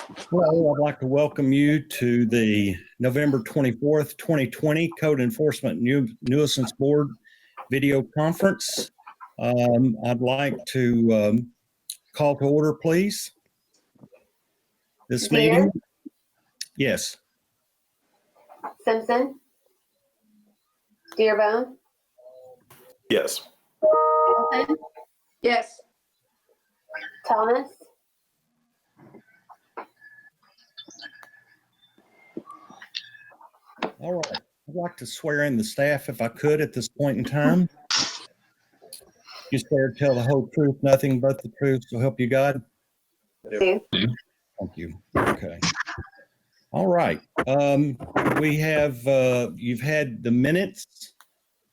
Hello, I'd like to welcome you to the November 24th, 2020 Code Enforcement Nuisance Board video conference. I'd like to call to order, please. This meeting. Yes. Simpson? Dearbone? Yes. Hamilton? Yes. Thomas? All right. I'd like to swear in the staff if I could at this point in time. You swear to tell the whole truth, nothing but the truth, so help you God? Sue? Thank you. Okay. All right. We have, you've had the minutes,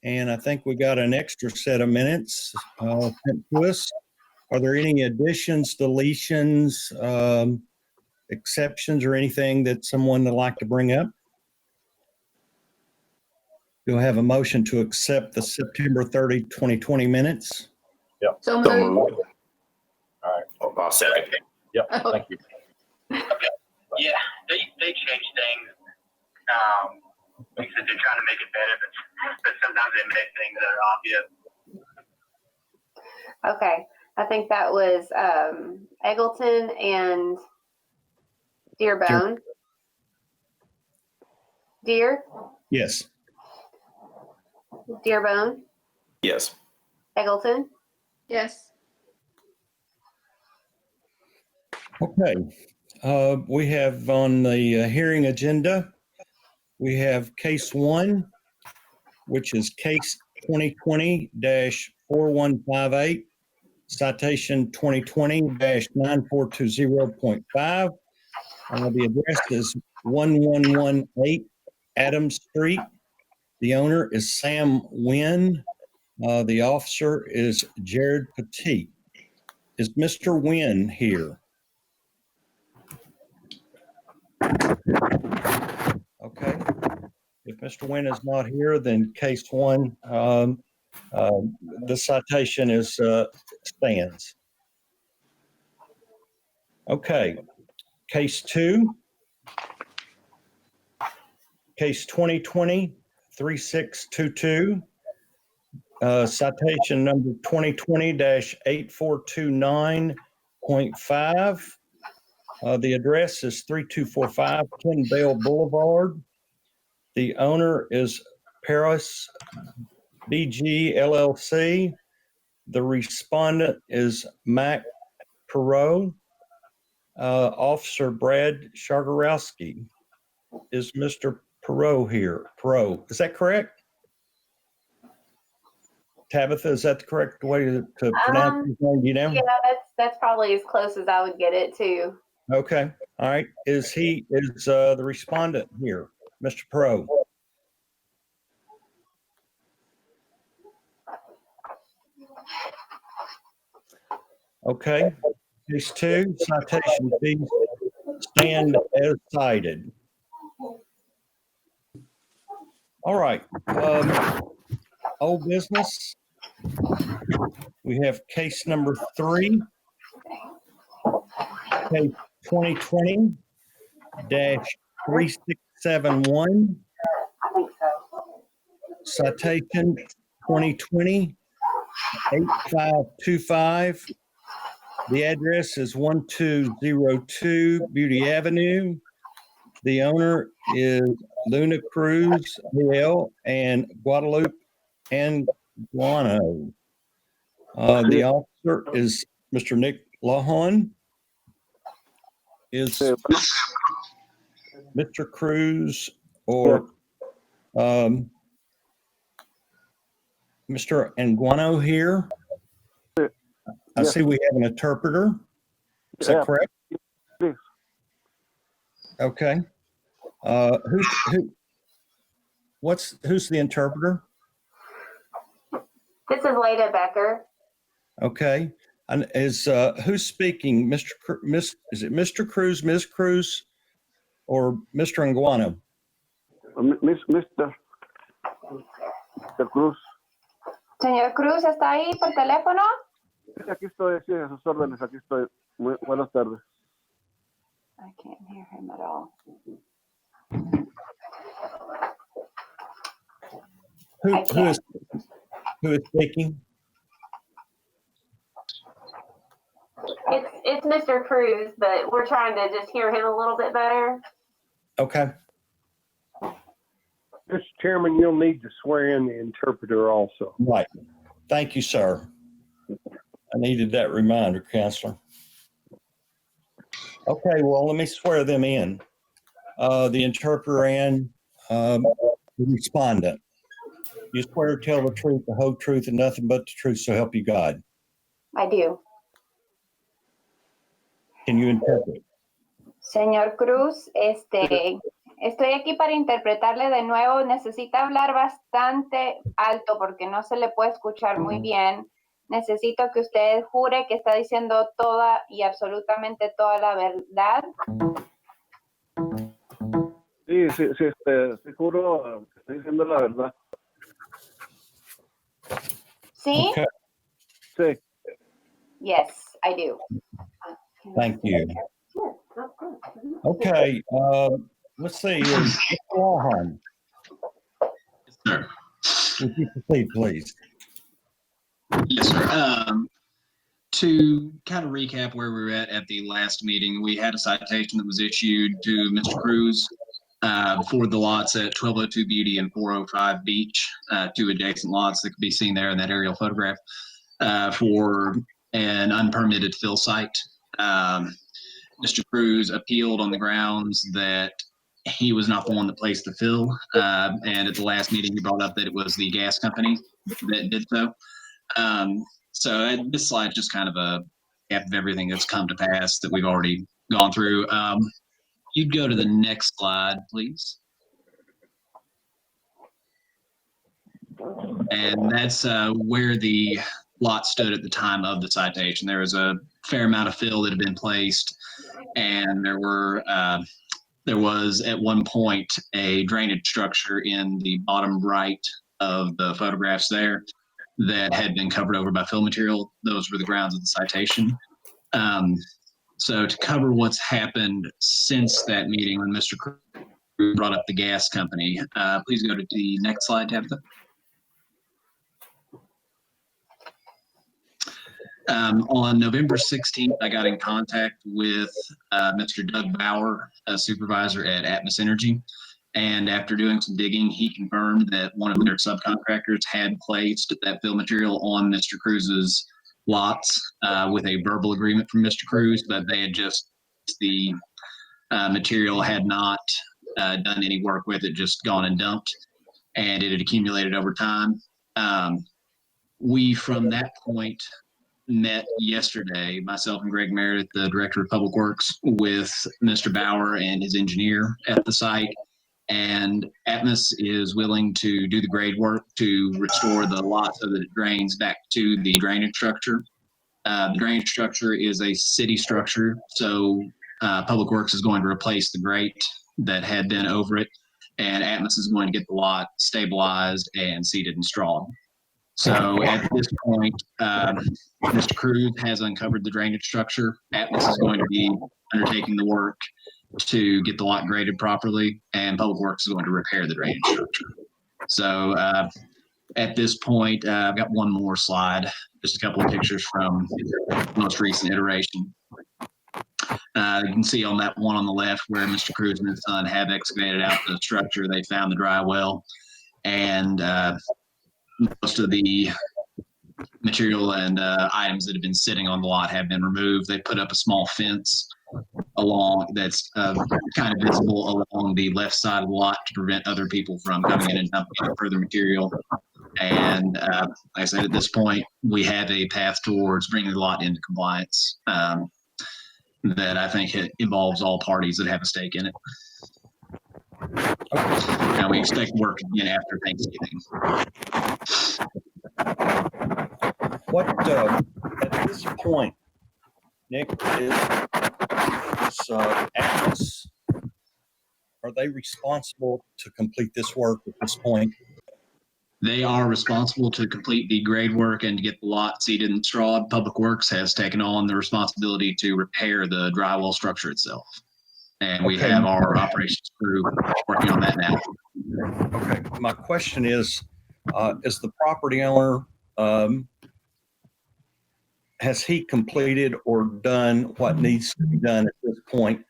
and I think we got an extra set of minutes sent to us. Are there any additions, deletions, exceptions, or anything that someone would like to bring up? Do I have a motion to accept the September 30, 2020 minutes? Yep. So So moved. moved. All right. I'll second. Yep. Oh. Thank you. Yeah, they change things. Like I said, they're trying to make it better, but sometimes they make things that are obvious. Okay, I think that was Eggleton and Dearbone. Deer? Yes. Dearbone? Yes. Eggleton? Yes. Okay. We have on the hearing agenda, we have case 1, which is case 2020-4158, citation 2020-9420.5. The address is 1118 Adams Street. The owner is Sam Wynn. The officer is Jared Petit. Is Mr. Wynn here? Okay. If Mr. Wynn is not here, then case 1, the citation is stands. Okay. Case 2. Case 2020-3622. Citation number 2020-8429.5. The address is 3245 Ken Bale Boulevard. The owner is Paris BG LLC. The respondent is Mac Perot. Officer Brad Shargarowski. Is Mr. Perot here? Perot, is that correct? Tabitha, is that the correct way to pronounce his name? You know? Yeah, that's probably as close as I would get it to. Okay. All right. Is the respondent here, Mr. Perot? Okay. Case 2, citation fees stand as cited. All right. Old business. We have case number 3, case 2020-3671, I think so. citation 2020-8525. The address is 1202 Beauty Avenue. The owner is Luna Cruz AL and Guadalupe Anguano. The officer is Mr. Nick Lahon. Is Mr. Cruz or Mr. Anguano here? I see we have an interpreter. Is that correct? Please. Okay. Who's the interpreter? This is Leda Becker. Okay. And is who's speaking? Is it Mr. Cruz, Ms. Cruz, or Mr. Anguano? Mr. Cruz. Señor Cruz, ¿está ahí por teléfono? Sí, aquí estoy, sí, a sus órdenes, aquí estoy. Buenas tardes. I can't hear him at all. Who is speaking? It's Mr. Cruz, but we're trying to just hear him a little bit better. Okay. Mr. Chairman, you'll need to swear in the interpreter also. Right. Thank you, sir. I needed that reminder, Counselor. Okay, well, let me swear them in. The interpreter and the respondent. You swear to tell the truth, the whole truth, and nothing but the truth, so help you God. I do. Can you interpret? Señor Cruz, estoy aquí para interpretarle de nuevo. Necesita hablar bastante alto porque no se le puede escuchar muy bien. Necesito que usted jure que está diciendo toda y absolutamente toda la verdad. Sí, sí, juro que estoy diciendo la verdad. ¿Sí? Okay. Sí. Yes, I do. Thank you. Sure, of course. Okay, let's see. Mr. Lawhorn, Sir. would you proceed, please? Yes, sir. To kind of recap where we were at the last meeting, we had a citation that was issued to Mr. Cruz for the lots at 1202 Beauty and 405 Beach, two adjacent lots that could be seen there in that aerial photograph, for an unpermitted fill site. Mr. Cruz appealed on the grounds that he was not the one that placed the fill, and at the last meeting he brought up that it was the gas company that did so. So this slide just kind of a cap of everything that's come to pass that we've already gone through. You'd go to the next slide, please. And that's where the lot stood at the time of the citation. There was a fair amount of fill that had been placed, and there was at one point a drainage structure in the bottom right of the photographs there that had been covered over by fill material. Those were the grounds of the citation. So to cover what's happened since that meeting when Mr. Cruz brought up the gas company, please go to the next slide, Tabitha. On November 16th, I got in contact with Mr. Doug Bauer, a supervisor at Atmos Energy. And after doing some digging, he confirmed that one of their subcontractors had placed that fill material on Mr. Cruz's lots with a verbal agreement from Mr. Cruz, but they had just, the material had not done any work with it, just gone and dumped, and it had accumulated over time. We, from that point, met yesterday, myself and Greg Meredith, the Director of Public Works, with Mr. Bauer and his engineer at the site. And Atmos is willing to do the grade work to restore the lot so that it drains back to the drainage structure. The drainage structure is a city structure, so Public Works is going to replace the grate that had been over it, and Atmos is going to get the lot stabilized and seeded and strawed. So at this point, Mr. Cruz has uncovered the drainage structure. Atmos is going to be undertaking the work to get the lot graded properly, and Public Works is going to repair the drainage structure. So at this point, I've got one more slide, just a couple of pictures from the most recent iteration. You can see on that one on the left where Mr. Cruz and his son have excavated out the structure. They found the dry well, and most of the material and items that have been sitting on the lot have been removed. They put up a small fence along that's kind of visible along the left side of the lot to prevent other people from coming in and dumping further material. And like I said, at this point, we have a path towards bringing the lot into compliance that I think it involves all parties that have a stake in it. Now we expect work again after Thanksgiving. What, at this point, Nick, is Atmos, are they responsible to complete this work at this point? They are responsible to complete the grade work and to get the lot seeded and strawed. Public Works has taken on the responsibility to repair the drywall structure itself. And we Okay. have our operations crew working on that now. Okay, my question is the property owner, has he completed or done what needs to be done at this point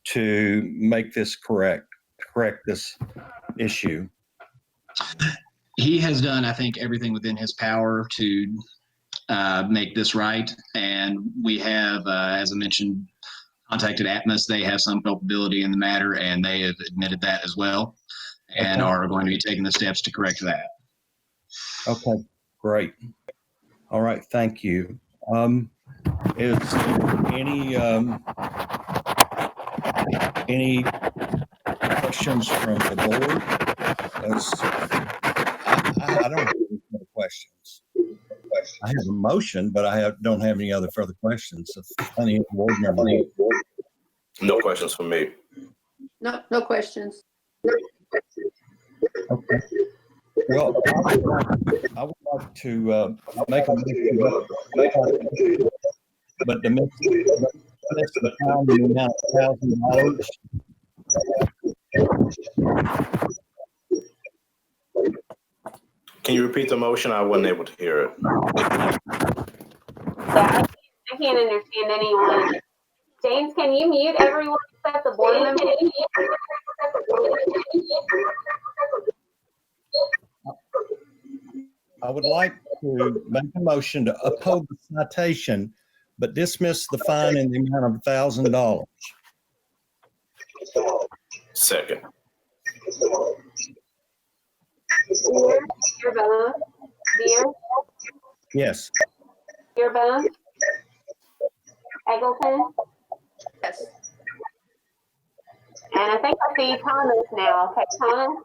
to make this correct this issue? He has done, I think, everything within his power to make this right. And we have, as I mentioned, contacted Atmos. They have some culpability in the matter, and they have admitted that as well, and Okay. are going to be taking the steps to correct that. Okay, great. All right, thank you. Is any questions from the board? I don't have any further questions. I have a motion, but I don't have any other further questions. If any of the board members. No questions from me. No, no questions. Okay. Well, I would like to make a motion, but to miss the time and the amount of $1,000. Can you repeat the motion? I wasn't able to hear it. Yeah, I can't understand anyone. James, can you mute everyone except the board member? I would like to make a motion to uphold the citation, but dismiss the fine in the amount of $1,000. Second. Dear, Yes. Dearbone, Eggleton, Yes. and I think I see Thomas now. Okay, Thomas?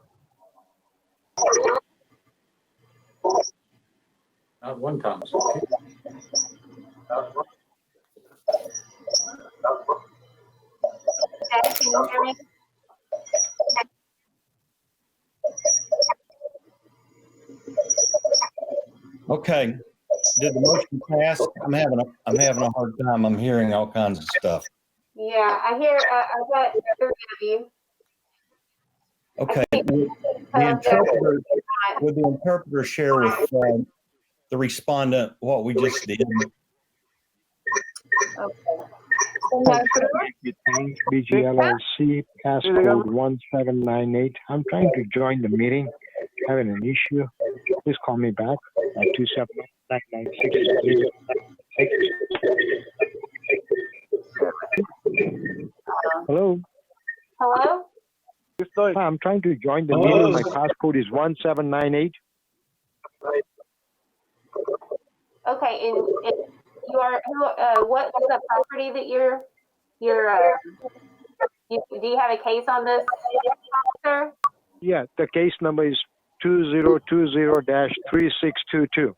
Not one Thomas. Ted, can you hear me? Okay. Did the motion pass? I'm having a hard time. I'm hearing all kinds of stuff. Yeah, I hear, I've got 3 of you. Okay. Would the interpreter share with the respondent what we just did? BGLLC passcode 1798. I'm trying to join the meeting, having an issue. Please call me back at 279-996. Hello. Hello? Hi, I'm trying to join the meeting. My passcode is 1798. Okay, and you are, what is the property that do you have a case on this, officer? Yeah, the case number is 2020-3622.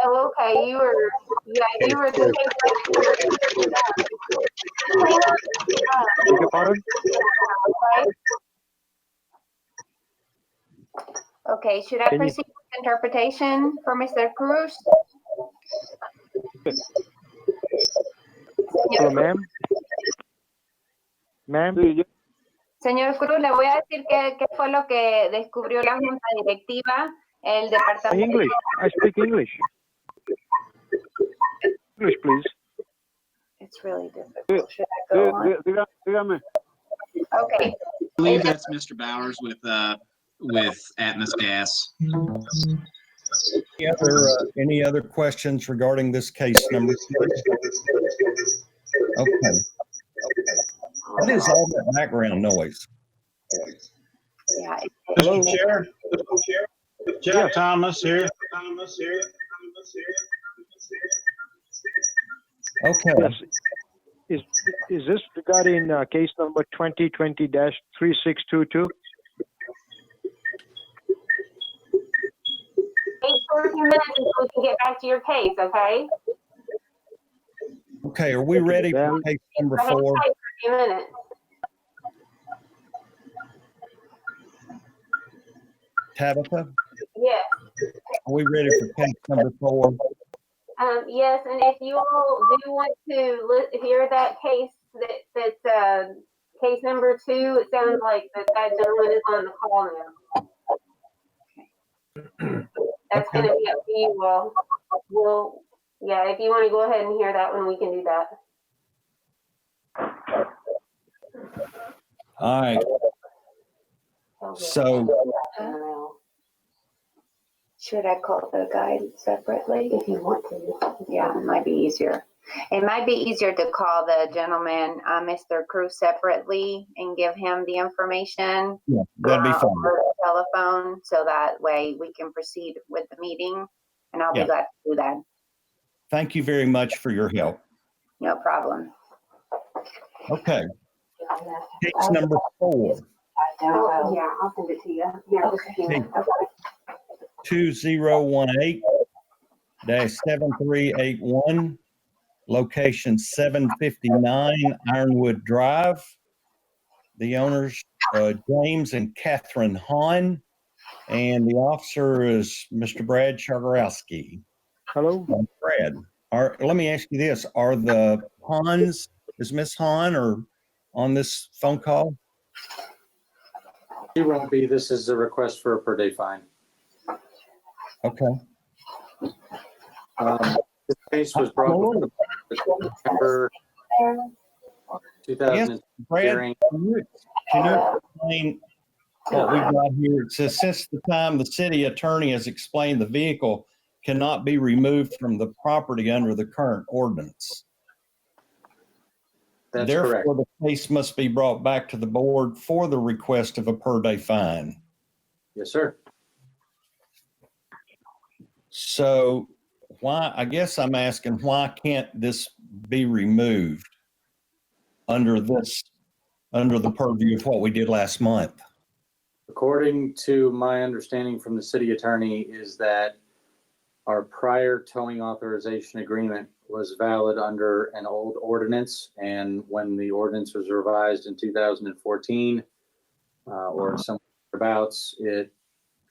Oh, okay, you were the Beg your pardon? right? Okay, should I Can you- proceed with interpretation for Mr. Cruz? Hello, ma'am. Ma'am. Señor Cruz, le voy a decir qué fue lo que descubrió la Junta Directiva, el departamento. English. I speak English. English, please. It's really difficult. Should I go on? Dígame. Okay. I believe that's Mr. Bowers with Atmos Gas. Any other questions regarding this case number 3? Okay. What is all that background noise? Yeah. Hello. Chair. Jeff Thomas here. Okay. Yes. Is this regarding case number 2020-3622? 14 minutes until we can get back to your case, okay? Okay, are we ready for case number Go ahead and 4? type for a few minutes. Tabitha, Yes. are we ready for case number 4? Yes, and if you all do want to hear that case, case number 2, it sounds like that gentleman is on the call now. That's going to be up to you all. Yeah, if you want to go ahead and hear that one, we can do that. All right. So should I call the guy separately? If you want to. Yeah, it might be easier. It might be easier to call the gentleman, Mr. Cruz, separately and give him the information. yeah, that'd be fine. Over the telephone, so that way we can proceed with the meeting, and I'll be glad to do that. Thank you very much for your help. No problem. Okay. Case number 4. Oh, yeah, I'll send it to you. Yeah, just a few minutes. Okay. 2018-7381, location 759 Ironwood Drive. The owners, James and Catherine Hahn, and the officer is Mr. Brad Chargarowski. Hello? Brad, let me ask you this. Are the Hahns, is Miss Hahn or on this phone call? He won't be. This is a request for a per day fine. Okay. This case was brought before the September 2000 Yes, Brad, hearing. can you explain what we've got here? It says, since the time the city attorney has explained the vehicle cannot be removed from the property under the current ordinance. That's Therefore, correct. the case must be brought back to the board for the request of a per day fine. Yes, sir. So why, I guess I'm asking, why can't this be removed under the purview of what we did last month? According to my understanding from the city attorney is that our prior towing authorization agreement was valid under an old ordinance. And when the ordinance was revised in 2014, or some abouts, it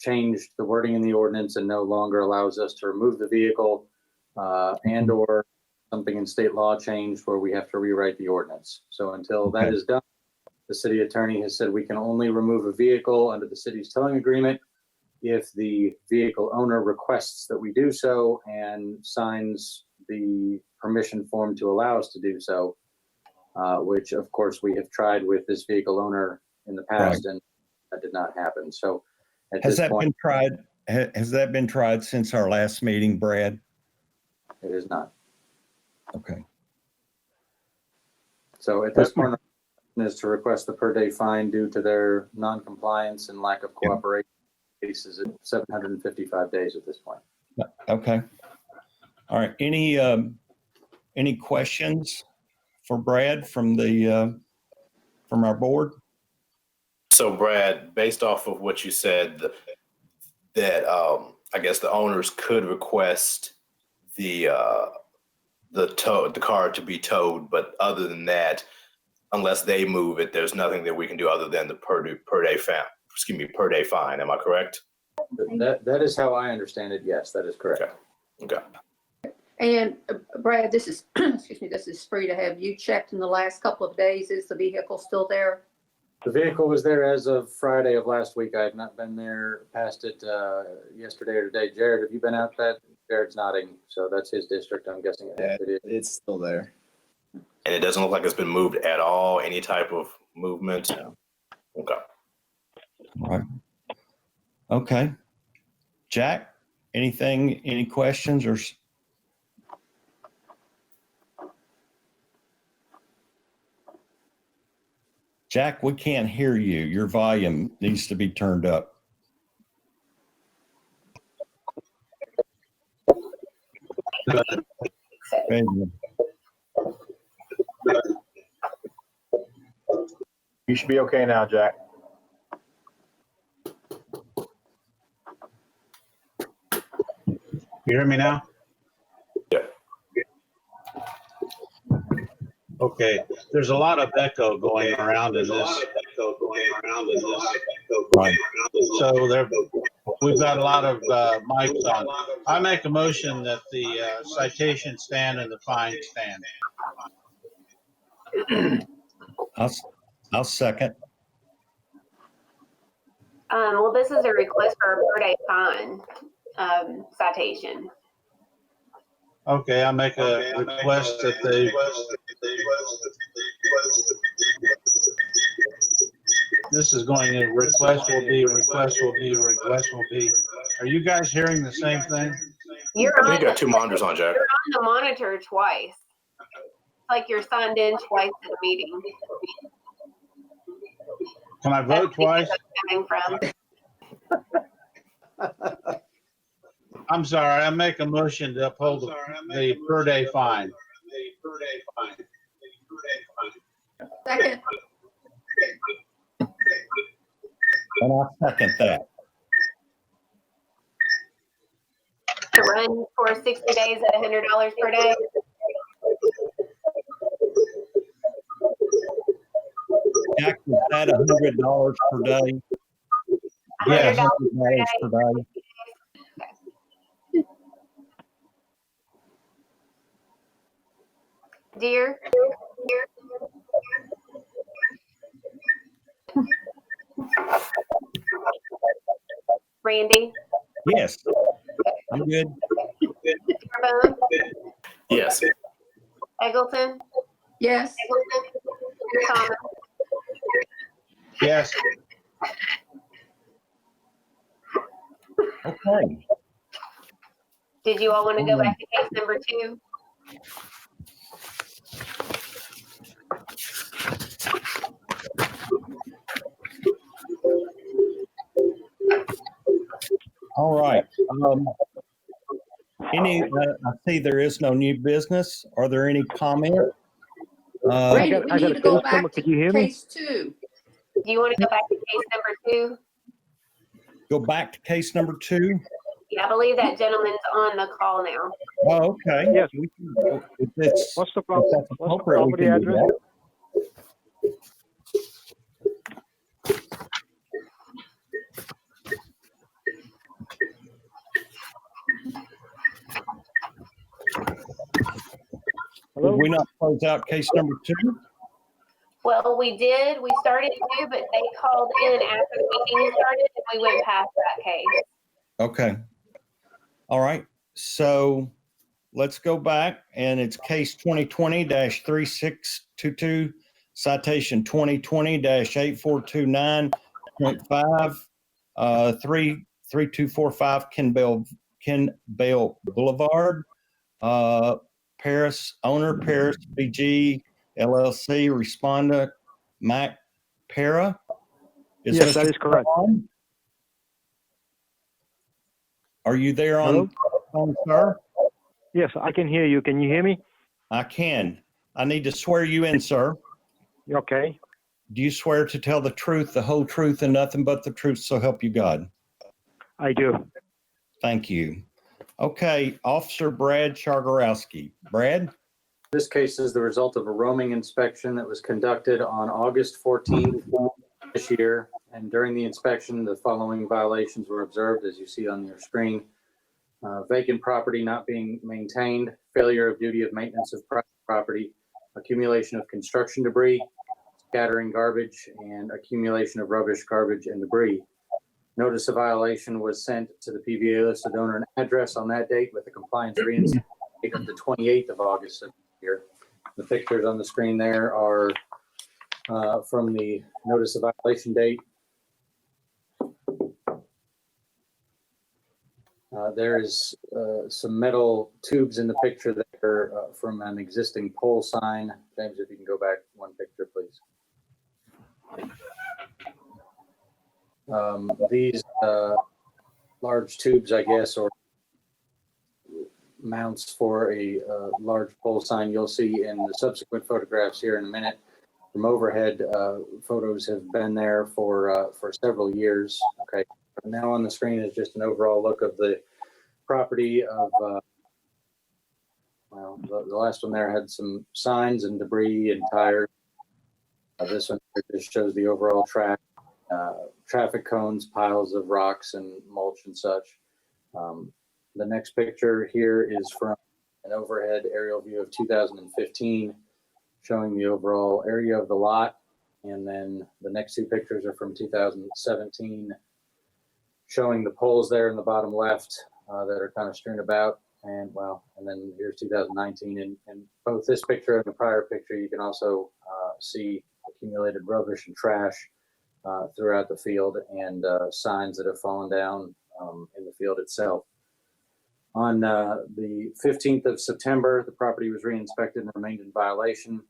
changed the wording in the ordinance and no longer allows us to remove the vehicle, and or something in state law changed where we have to rewrite the ordinance. So until that is done, the city attorney has said we can only remove a vehicle under the city's towing agreement if the vehicle owner requests that we do so and signs the permission form to allow us to do so, which of course we have tried with this vehicle owner in the past, and that did not happen. So at Has this that point, been tried? Has that been tried since our last meeting, Brad? it is not. Okay. So at this point, is to request the per day fine due to their non-compliance and lack of cooperation. Cases at 755 days at this point. Okay. All right. Any questions for Brad from our board? So Brad, based off of what you said, that I guess the owners could request the car to be towed, but other than that, unless they move it, there's nothing that we can do other than the per day fine. Am I correct? That is how I understand it. Yes, that is correct. Okay. And Brad, this is, excuse me, this is free to have you checked in the last couple of days. Is the vehicle still there? The vehicle was there as of Friday of last week. I have not been there past it yesterday or today. Jared, have you been out that? Jared's nodding. So that's his district. I'm guessing it is. It's still there. And it doesn't look like it's been moved at all, any type of movement? No. Okay. All right. Okay. Jack, any questions or? Jack, we can't hear you. Your volume needs to be turned up. You should be okay now, Jack. You hear me now? Yeah. Okay. There's a lot of echo going around in this. Right. So we've got a lot of mics I make a motion that the citation stand and the fine stand. I'll second. Well, this is a request for a per day fine citation. Okay, I make a request that they. This is going to request will be. Are you guys hearing the same thing? I think you got two monitors on, Jack. You're on the monitor twice. It's like you're signed in twice to the meeting. Can I vote twice? Coming from. I'm sorry, I make a motion to uphold the per day fine. Second. And I'll second that. To run for 60 days at $100 per day. Jack, is that $100 per day? Yes. $100 per day. Dear. Randy? Yes, I'm good. Dearbone? Yes. Eggleton? Yes. Thomas? Yes. Okay. Did you all want to go back to case number 2? All right. I see there is no new business. Are there any comments? Randy, we need to go back Could you hear to me? case 2. Do you want to go back to case number 2? Go back to case number 2. Yeah, I believe that gentleman's on the call now. Oh, okay. Yes. If it's, What's the if that's appropriate, we property can do address? that. Hello? Did we not close out case number 2? Well, we did. We started 2, but they called in after the meeting started, and we went past that case. Okay. All right. So let's go back, and it's case 2020-3622, citation 2020-8429.5, 3245 Ken Bale Boulevard. Paris, owner Paris BG LLC, respondent Mac Para. Yes, that is correct. on? Are you there on, sir? Yes, I can hear you. Can you hear me? I can. I need to swear you in, sir. Okay. Do you swear to tell the truth, the whole truth, and nothing but the truth, so help you God? I do. Thank you. Okay, Officer Brad Chargarowski. Brad? This case is the result of a roaming inspection that was conducted on August 14th this year. And during the inspection, the following violations were observed, as you see on your screen. Vacant property not being maintained, failure of duty of maintenance of private property, accumulation of construction debris, scattering garbage, and accumulation of rubbish, garbage, and debris. Notice of violation was sent to the PVA listed owner and address on that date with a compliance reinstatement date of the 28th of August of this year. The pictures on the screen there are from the notice of violation date. There is some metal tubes in the picture that are from an existing pole sign. James, if you can go back one picture, please. These large tubes, I guess, or mounts for a large pole sign you'll see in the subsequent photographs here in a minute. From overhead, photos have been there for several years. Okay, now on the screen is just an overall look of the property of, well, the last one there had some signs and debris and tires. This one just shows the overall track. Traffic cones, piles of rocks and mulch and such. The next picture here is from an overhead aerial view of 2015, showing the overall area of the lot. And then the next two pictures are from 2017, showing the poles there in the bottom left that are kind of strewn about. And then here's 2019. And both this picture and the prior picture, you can also see accumulated rubbish and trash throughout the field and signs that have fallen down in the field itself. On the 15th of September, the property was re-inspected and remained in violation.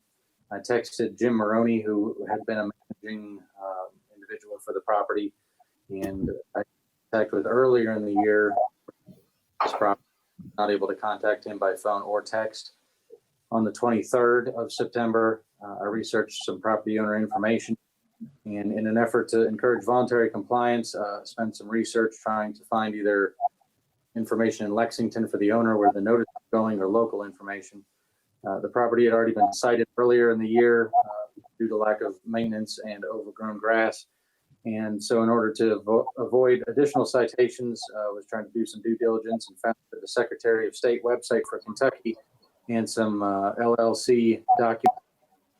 I texted Jim Maroney, who had been a managing individual for the property, and I contacted with earlier in the year. This property, not able to contact him by phone or text. On the 23rd of September, I researched some property owner information, and in an effort to encourage voluntary compliance, spent some research trying to find either information in Lexington for the owner where the notice is going or local information. The property had already been cited earlier in the year due to lack of maintenance and overgrown grass. And so in order to avoid additional citations, I was trying to do some due diligence and found that the Secretary of State website for Kentucky and some LLC documents.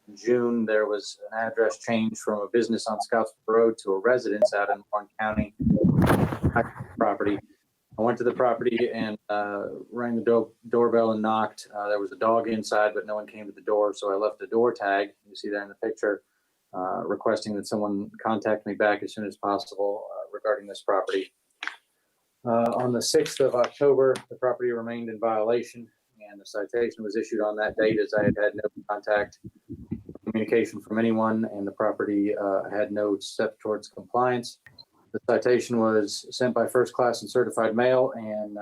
In June, there was an address change from a business on Scottsville Road to a residence out in Warren County property. I went to the property and rang the doorbell and knocked. There was a dog inside, but no one came to the door. So I left a door tag, you see there in the picture, requesting that someone contact me back as soon as possible regarding this property. On the 6th of October, the property remained in violation, and the citation was issued on that date as I had no contact, communication from anyone, and the property had no step towards compliance. The citation was sent by first class and certified mail and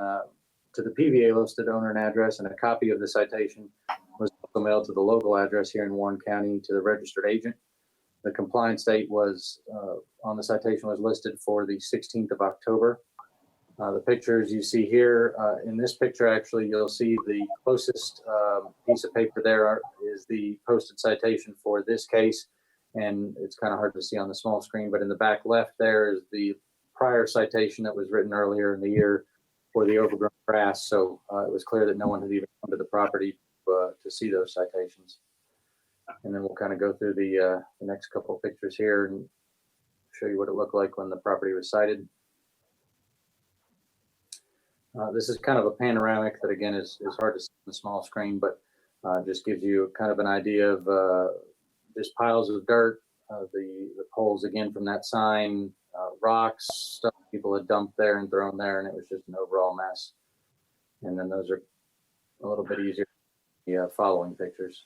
to the PVA listed owner and address, and a copy of the citation was also mailed to the local address here in Warren County to the registered agent. The compliance date was on the citation was listed for the 16th of October. The pictures you see here, in this picture, actually, you'll see the closest piece of paper there is the posted citation for this case. And it's kind of hard to see on the small screen, but in the back left there is the prior citation that was written earlier in the year for the overgrown grass. So it was clear that no one had even come to the property to see those citations. And then we'll kind of go through the next couple of pictures here and show you what it looked like when the property was cited. This is kind of a panoramic that, again, is hard to see on the small screen, but just gives you kind of an idea of just piles of dirt, the poles, again, from that sign, rocks, stuff people had dumped there and thrown there, and it was just an overall mess. And then those are a little bit easier, the following pictures.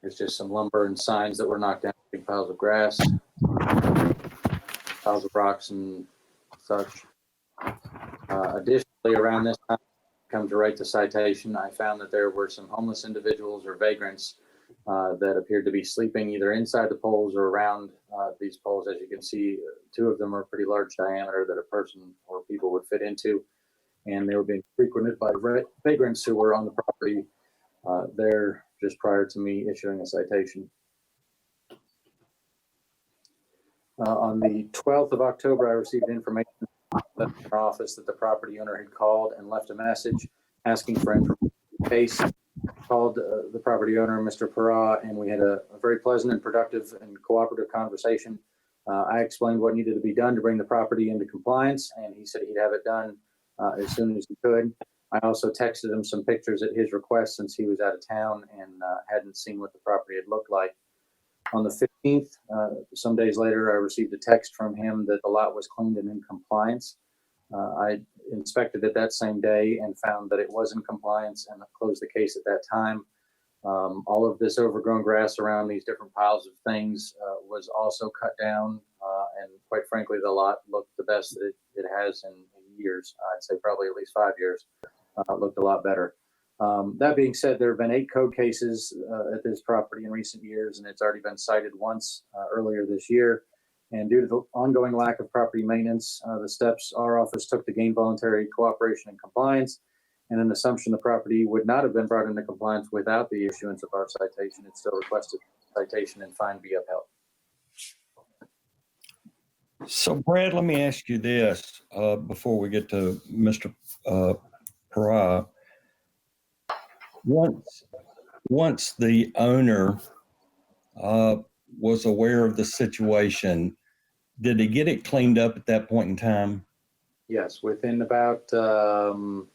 There's just some lumber and signs that were knocked down, big piles of grass, piles of rocks and such. Additionally, around this time, come to write the citation, I found that there were some homeless individuals or vagrants that appeared to be sleeping either inside the poles or around these poles. As you can see, two of them are pretty large diameter that a person or people would fit into, and they were being frequented by vagrants who were on the property there just prior to me issuing a citation. On the 12th of October, I received information from our office that the property owner had called and left a message asking for information. Case called the property owner, Mr. Parra, and we had a very pleasant and productive and cooperative conversation. I explained what needed to be done to bring the property into compliance, and he said he'd have it done as soon as he could. I also texted him some pictures at his request since he was out of town and hadn't seen what the property had looked like. On the 15th, some days later, I received a text from him that the lot was cleaned and in compliance. I inspected it that same day and found that it was in compliance and closed the case at that time. All of this overgrown grass around these different piles of things was also cut down. And quite frankly, the lot looked the best that it has in years. I'd say probably at least 5 years. It looked a lot better. That being said, there have been 8 code cases at this property in recent years, and it's already been cited once earlier this year. And due to the ongoing lack of property maintenance, the steps our office took to gain voluntary cooperation and compliance, and an assumption the property would not have been brought into compliance without the issuance of our citation, it still requested citation and fine be upheld. So Brad, let me ask you this before we get to Mr. Pariah. Once the owner was aware of the situation, did he get it cleaned up at that point in time? Yes, within about 7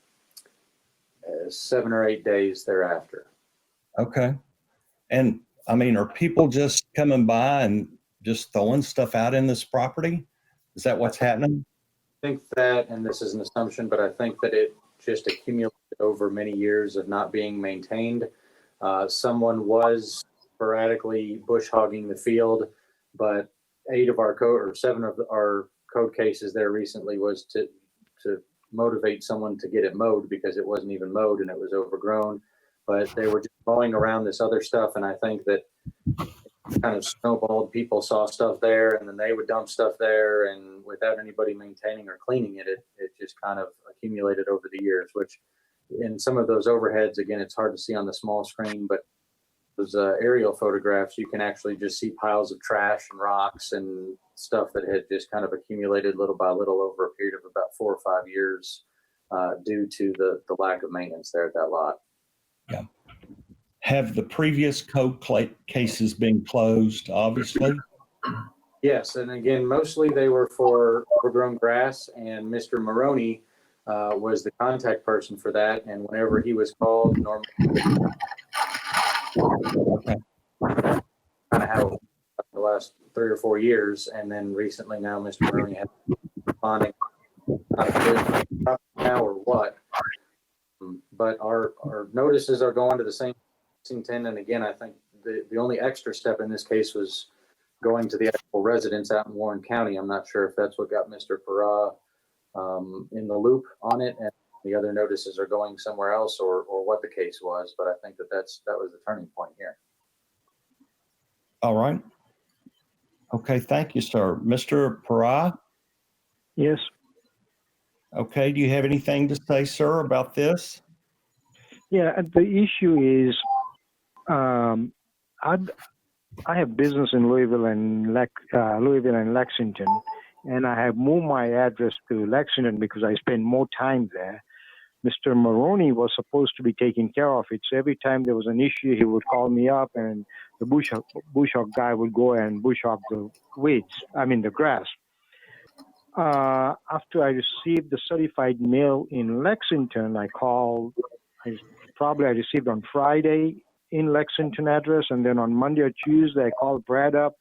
or 8 days thereafter. Okay. And I mean, are people just coming by and just throwing stuff out in this property? Is that what's happening? I think that, and this is an assumption, but I think that it just accumulated over many years of not being maintained. Someone was sporadically bush hogging the field, but 7 of our code cases there recently was to motivate someone to get it mowed because it wasn't even mowed and it was overgrown. But they were just mowing around this other stuff, and I think that kind of snowballed. People saw stuff there, and then they would dump stuff there, and without anybody maintaining or cleaning it, it just kind of accumulated over the years. Which, in some of those overheads, again, it's hard to see on the small screen, but those aerial photographs, you can actually just see piles of trash and rocks and stuff that had just kind of accumulated little by little over a period of about 4 or 5 years due to the lack of maintenance there at that lot. Yeah. Have the previous code cases been closed, obviously? Yes, and again, mostly they were for overgrown grass, and Mr. Maroney was the contact person for that, and whenever he was called, normally kind of how the last 3 or 4 years, and then recently now Mr. Maroney has responding, not now or what, but our notices are going to the same Lexington, and again, I think the only extra step in this case was going to the actual residence out in Warren County. I'm not sure if that's what got Mr. Pariah in the loop on it, and the other notices are going somewhere else, or what the case was. But I think that was the turning point here. All right. Okay. Thank you, sir. Mr. Pariah? Yes. Okay. Do you have anything to say, sir, about this? Yeah, and the issue is I have business in Louisville and Lexington, and I have moved my address to Lexington because I spend more time there. Mr. Maroney was supposed to be taking care of it. So every time there was an issue, he would call me up, and the bush hog guy would go and bush hog the the grass. After I received the certified mail in Lexington, I called. I received on Friday in Lexington address, and then on Monday or Tuesday, I called Brad up,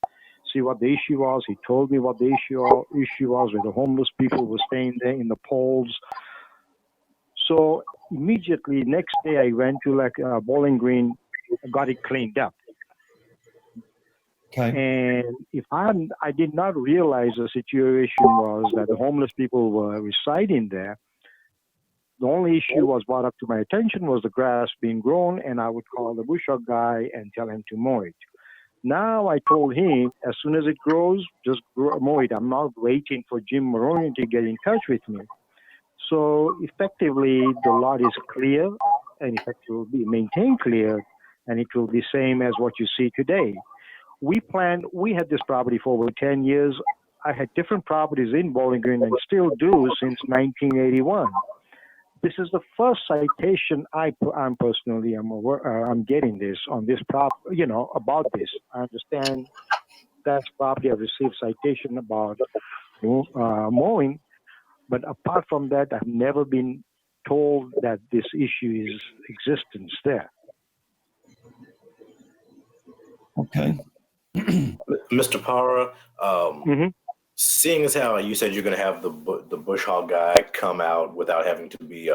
see what the issue was. He told me what the issue was, where the homeless people were staying there in the poles. So immediately next day, I went to Bowling Green, got it cleaned up. Okay. And I did not realize the situation was that the homeless people were residing there. The only issue was brought up to my attention was the grass being grown, and I would call the bush hog guy and tell him to mow it. Now I told him, as soon as it grows, just mow it. I'm not waiting for Jim Maroney to get in touch with me. So effectively, the lot is clear, and effectively will be maintained clear, and it will be same as what you see today. We had this property for over 10 years. I had different properties in Bowling Green and still do since 1981. This is the first citation I'm personally I'm getting this on this about this. I understand that's property I've received citation about mowing, but apart from that, I've never been told that this issue is existence there. Okay. Mr. Pariah, seeing as how you said you're going to have the bush hog guy come out without having to be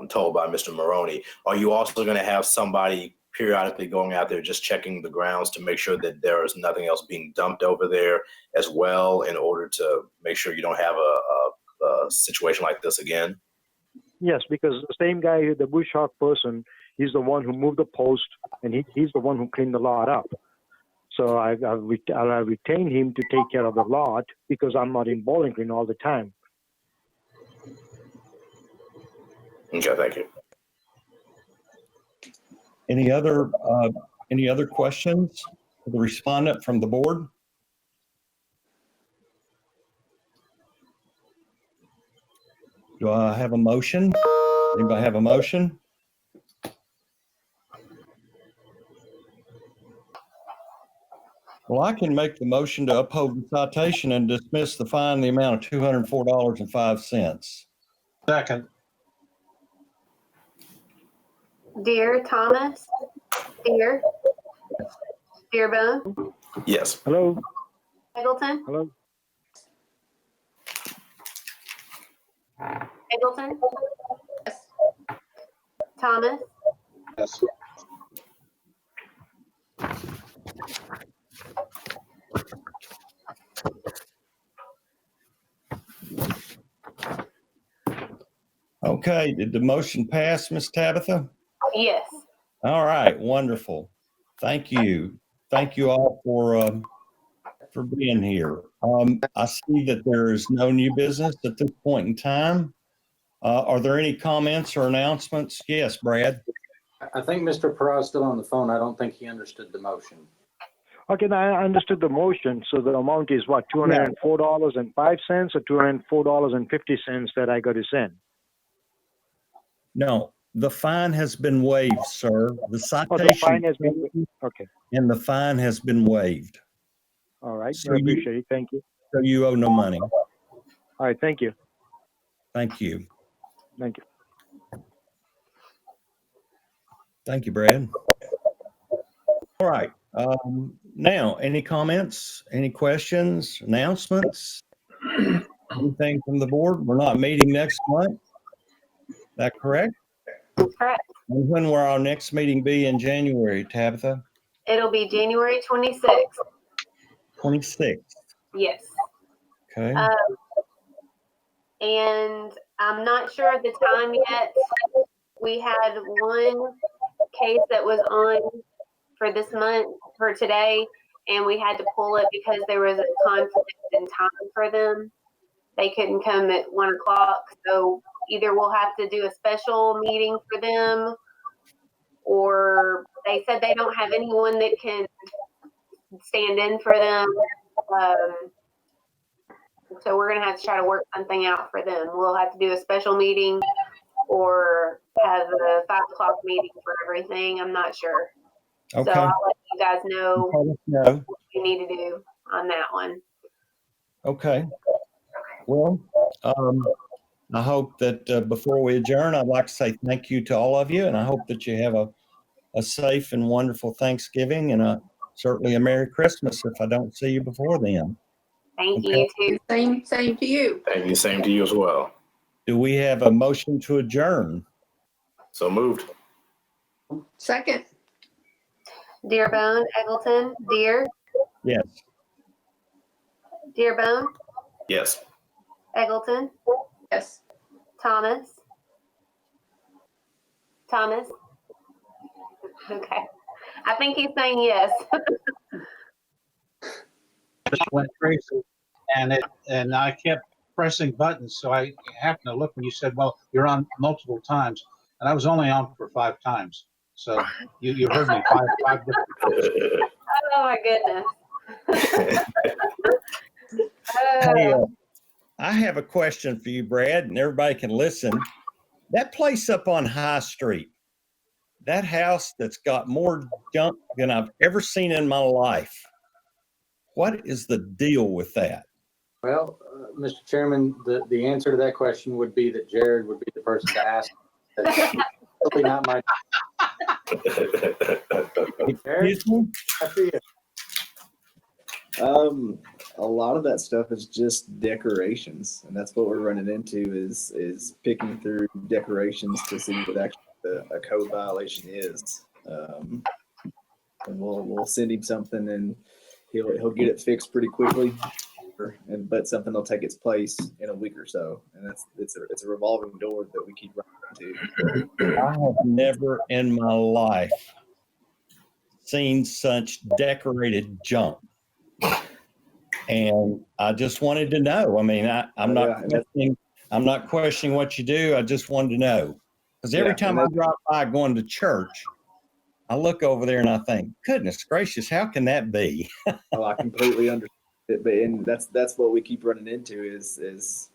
told by Mr. Maroney, are you also going to have somebody periodically going out there just checking the grounds to make sure that there is nothing else being dumped over there as well, in order to make sure you don't have a situation like this again? Yes, because the same guy, the bush hog person, he's the one who moved the post, and he's the one who cleaned the lot up. So I'll retain him to take care of the lot because I'm not in Bowling Green all the time. Okay, thank you. Any other questions for the respondent from the board? Do I have a motion? Anybody have a motion? Well, I can make the motion to uphold the citation and dismiss the fine in the amount of $204.05. Second. Dear Thomas, Dear Bone, Yes. Hello? Eggleton, Hello? Eggleton, Thomas, Yes. Okay, did the motion pass, Ms. Tabitha? yes. All right, wonderful. Thank you. Thank you all for being here. I see that there is no new business at this point in time. Are there any comments or announcements? Yes, Brad. I think Mr. Perot's still on the phone. I don't think he understood the motion. Okay, now I understood the motion. So the amount is what, $204.05 or $204.50 that I got to send? No, the fine has been waived, sir. The Oh, citation the fine has been, okay. and the fine has been waived. All right, So I appreciate it. Thank you. So you owe no money. All right, thank you. Thank you. Thank you. Thank you, Brad. All right. Now, any comments, any questions, announcements? Anything from the board? We're not meeting next month. Is that correct? Correct. And when will our next meeting be in January, Tabitha? It'll be January 26th. 26th. Yes. Okay. And I'm not sure of the time yet. We had one case that was on for this month, for today, and we had to pull it because there was a conflict in time for them. They couldn't come at 1 o'clock, so either we'll have to do a special meeting for them, or they said they don't have anyone that can stand in for them. So we're gonna have to try to work something out for them. We'll have to do a special meeting or have a 5 o'clock meeting for everything. I'm not sure. Okay. So I'll let you guys know No. what you need to do on that one. Okay. Well, I hope that before we adjourn, I'd like to say thank you to all of you, and I hope that you have a safe and wonderful Thanksgiving and certainly a Merry Christmas if I don't see you before then. Thank Okay. you too. Same to you. Thank you. Same to you as well. Do we have a motion to adjourn? So moved. Second. Dear Bone, Eggleton, Dear Yes. Bone, Yes. Eggleton, Yes. Thomas. Okay. I think he's saying yes. Just went crazy, and I kept pressing buttons. So I happened to look when you said, "Well, you're on multiple times," and I was only on for 5 times. So you heard me five different. Oh my goodness. Hey, I have a question for you, Brad, and everybody can listen. That place up on High Street, that house that's got more junk than I've ever seen in my life. What is the deal with that? Well, Mr. Chairman, the answer to that question would be that Jared would be the person to ask. That's really not my. Excuse me? After you. A lot of that stuff is just decorations, and that's what we're running into is picking through decorations to see what actually a code violation is. And we'll send him something, and he'll get it fixed pretty quickly, but something will take its place in a week or so, and it's a revolving door that we keep running into. I have never in my life seen such decorated junk. And I just wanted to know. I mean, I'm not questioning what you do. I just wanted to know. Because every time I drive by going to church, I look over there and I think, goodness gracious, how can that be? Oh, I completely understand it, and that's what we keep running into is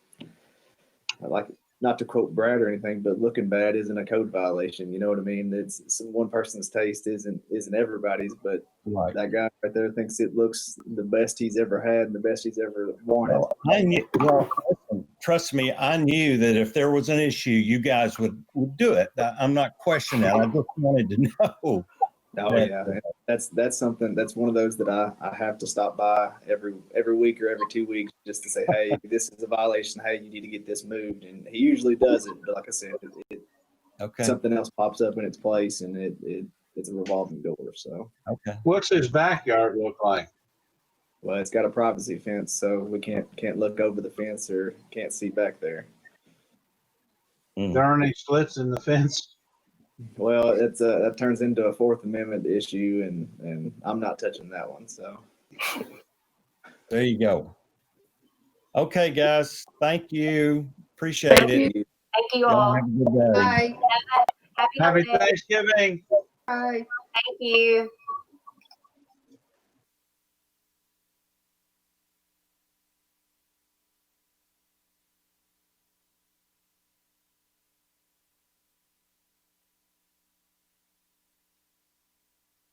like not to quote Brad or anything, but looking bad isn't a code violation. You know what I mean? It's one person's taste isn't everybody's, but Right. that guy right there thinks it looks the best he's ever had and the best he's ever wanted. Well, listen, trust me, I knew that if there was an issue, you guys would do it. I'm not questioning that. I just wanted to know. Oh yeah, that's something. That's one of those that I have to stop by every week or every 2 weeks just to say, hey, this is a violation. Hey, you need to get this moved. And he usually does it, but like I said, Okay. something else pops up in its place, and it's a revolving door. So Okay. What's his backyard look like? well, it's got a privacy fence, so we can't look over the fence or can't see back there. There aren't any slits in the fence? Well, it's that turns into a Fourth Amendment issue, and I'm not touching that one. So There you go. Okay, guys. Thank you. Appreciate Thank it. you. Thank you Y'all all. have a good day. Bye. Happy Happy holidays. Thanksgiving. Bye. Thank you.